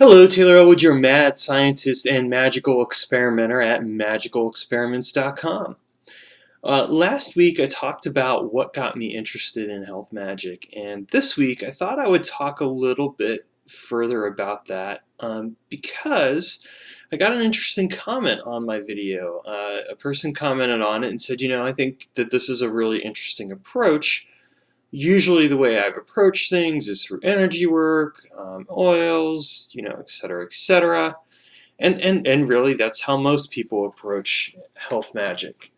Hello, Taylor Elwood, your mad scientist and magical experimenter at magicalexperiments.com. Last week I talked about what got me interested in health magic, and this week I thought I would talk a little bit further about that because I got an interesting comment on my video. A person commented on it and said, I think that this is a really interesting approach. Usually the way I've approached things is through energy work, oils, etc., etc. And really that's how most people approach health magic.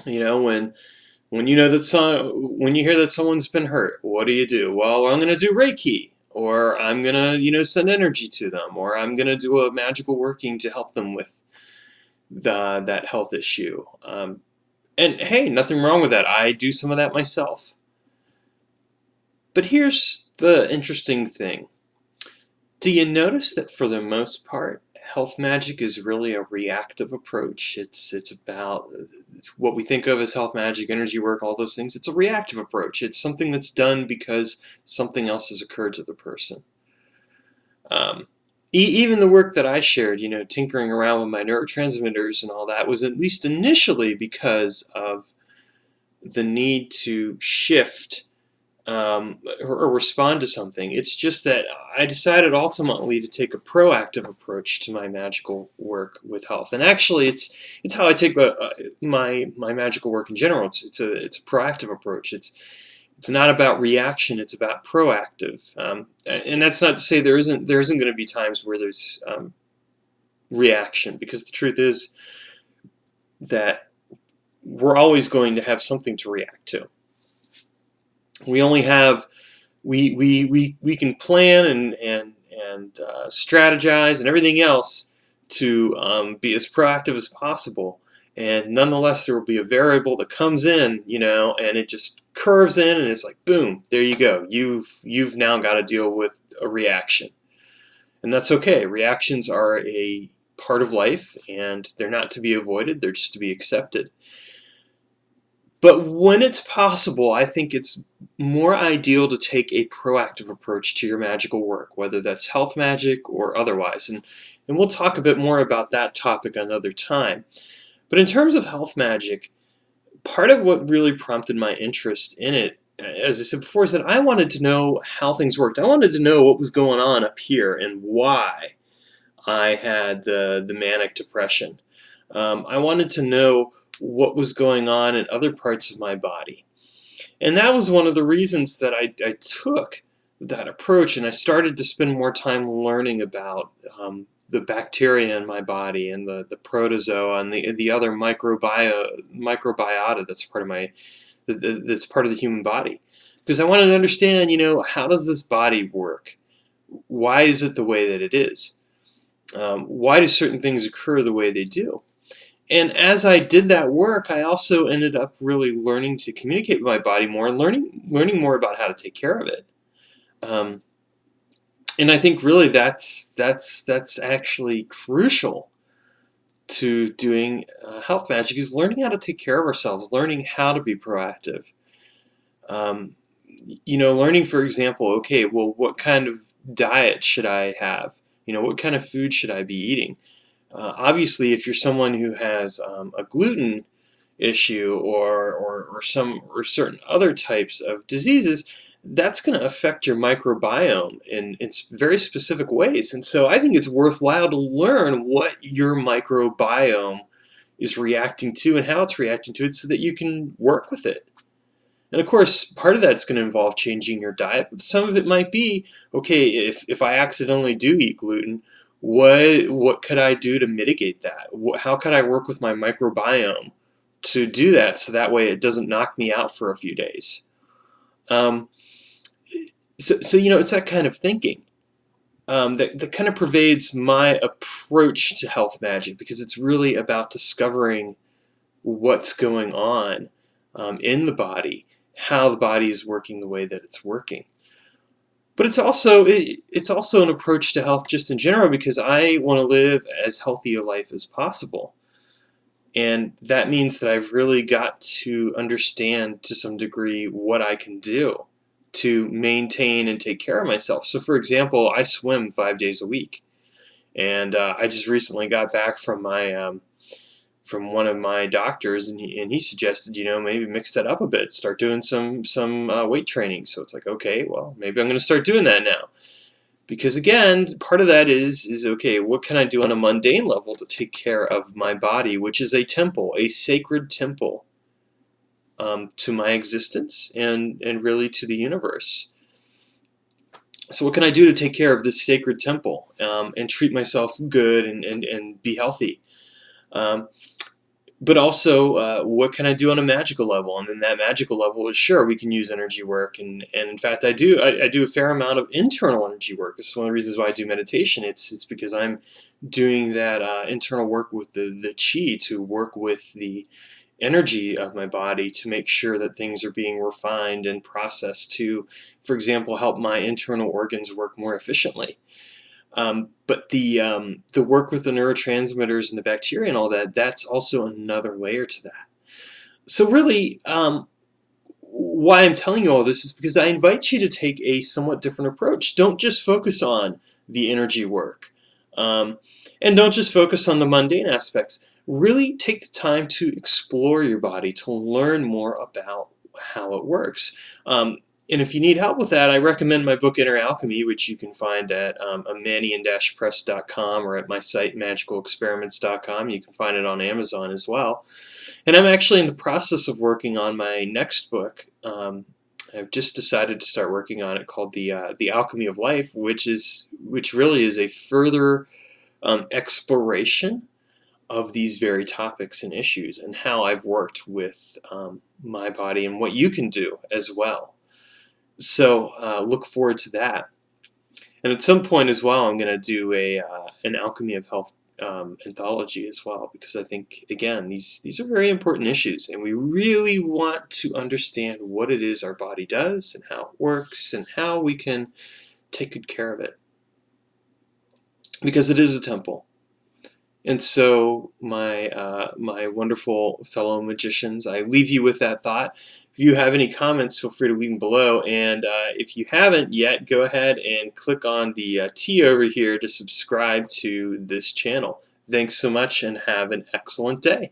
You know, when you know that when you hear that someone's been hurt, what do? Well, I'm going to do Reiki, or I'm going to, send energy to them, or I'm going to do a magical working to help them with that health issue. And hey, nothing wrong with that. I do some of that myself. But here's the interesting thing. Do you notice that for the most part, health magic is really a reactive approach? It's about what we think of as health magic, energy work, all those things. It's a reactive approach. It's something that's done because something else has occurred to the person. Even the work that I shared, tinkering around with my neurotransmitters and all that, was at least initially because of the need to shift or respond to something. It's just that I decided ultimately to take a proactive approach to my magical work with health, and actually, it's how I take my magical work in general. It's a proactive approach. It's not about reaction. It's about proactive. And that's not to say there isn't going to be times where there's reaction, because the truth is that we're always going to have something to react to. We only have we can plan and strategize and everything else to be as proactive as possible, and nonetheless there will be a variable that comes in, and it just curves in, and it's like boom, there you go. You've now got to deal with a reaction, and that's okay. Reactions are a part of life, and they're not to be avoided. They're just to be accepted. But when it's possible, I think it's more ideal to take a proactive approach to your magical work, whether that's health magic or otherwise. And we'll talk a bit more about that topic another time. But in terms of health magic, part of what really prompted my interest in it, as I said before, is that I wanted to know how things worked. I wanted to know what was going on up here and why I had the manic depression. I wanted to know what was going on in other parts of my body. And that was one of the reasons that I took that approach, and I started to spend more time learning about the bacteria in my body, and the protozoa, and the other microbiota that's part of that's part of the human body. Because I wanted to understand, how does this body work? Why is it the way that it is? Why do certain things occur the way they do? And as I did that work, I also ended up really learning to communicate with my body more, and learning more about how to take care of it. And I think really that's actually crucial to doing health magic, is learning how to take care of ourselves, learning how to be proactive. Learning, for example, okay, well, what kind of diet should I have? What kind of food should I be eating? Obviously, if you're someone who has a gluten issue or certain other types of diseases, that's going to affect your microbiome in very specific ways. And so I think it's worthwhile to learn what your microbiome is reacting to and how it's reacting to it, so that you can work with it. And of course, part of that's going to involve changing your diet, but some of it might be, okay, if I accidentally do eat gluten, what could I do to mitigate that? How could I work with my microbiome to do that, so that way it doesn't knock me out for a few days? So it's that kind of thinking that kind of pervades my approach to health magic, because it's really about discovering what's going on in the body, how the body is working the way that it's working. But it's also an approach to health just in general, because I want to live as healthy a life as possible. And that means that I've really got to understand to some degree what I can do to maintain and take care of myself. So for example, I swim 5 days a week, and I just recently got back from my from one of my doctors, and he suggested, maybe mix that up a bit, start doing some weight training. So it's like, okay, well, maybe I'm going to start doing that now. Because again, part of that is okay, what can I do on a mundane level to take care of my body, which is a temple, a sacred temple, to my existence and really to the universe. So what can I do to take care of this sacred temple, and treat myself good and be healthy? Um, but also, what can I do on a magical level? And then that magical level is, sure, we can use energy work, and in fact, I do a fair amount of internal energy work. This is one of the reasons why I do meditation. It's because I'm doing that internal work with the chi, to work with the energy of my body, to make sure that things are being refined and processed to, for example, help my internal organs work more efficiently. But the work with the neurotransmitters and the bacteria and all that, that's also another layer to that. So really, why I'm telling you all this is because I invite you to take a somewhat different approach. Don't just focus on the energy work, um, and don't just focus on the mundane aspects. Really take the time to explore your body, to learn more about how it works. And if you need help with that, I recommend my book Inner Alchemy, which you can find at amanian-press.com or at my site magicalexperiments.com. You can find it on Amazon as well. And I'm actually in the process of working on my next book. I've just decided to start working on it, called the Alchemy of Life, which really is a further exploration of these very topics and issues, and how I've worked with my body and what you can do as well. So look forward to that. And at some point as well, I'm going to do an Alchemy of Health anthology as well, because I think, again, these are very important issues, and we really want to understand what it is our body does and how it works and how we can take good care of it, because it is a temple. And so, my wonderful fellow magicians, I leave you with that thought. If you have any comments, feel free to leave them below. And if you haven't yet, go ahead and click on the T over here to subscribe to this channel. Thanks so much, and have an excellent day.